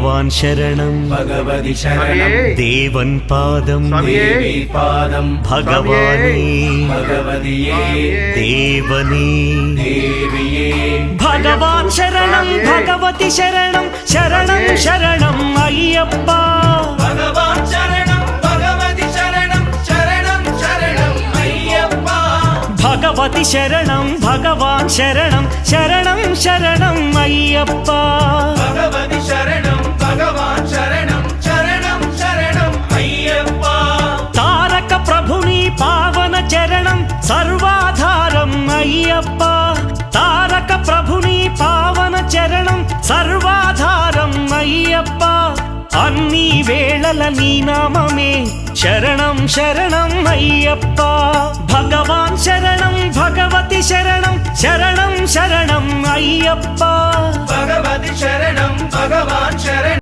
भगवान् शरणं भगवति शरणं देवन् पादं देवी पादं भगवाने भगवदिये देवने देविये भगवान् शरणं भगवति शरणं शरणं शरणं अय्यप्पा भगवान् शरणं भगवति शरणं शरणं शरणं अय्यप्पा भगवति शरणं भगवान् शरणं शरणं शरणं अय्यप्पा भगवति शरणं भगवान् शरणं शरणं शरणं अय्यप्पा तारक प्रभुनि पावन चरणं सर्वाधारं अय्यप्पा तारक प्रभुनि पावन चरणं सर्वाधारं अय्यप्पा अन्नी वेळల నీ నామమే శరణం శరణం అయ్యప్ప భగవాన్ శరణం భగవతి శరణం శరణం శరణం అయ్యప్ప भगवति शरणं भगवान् शरणं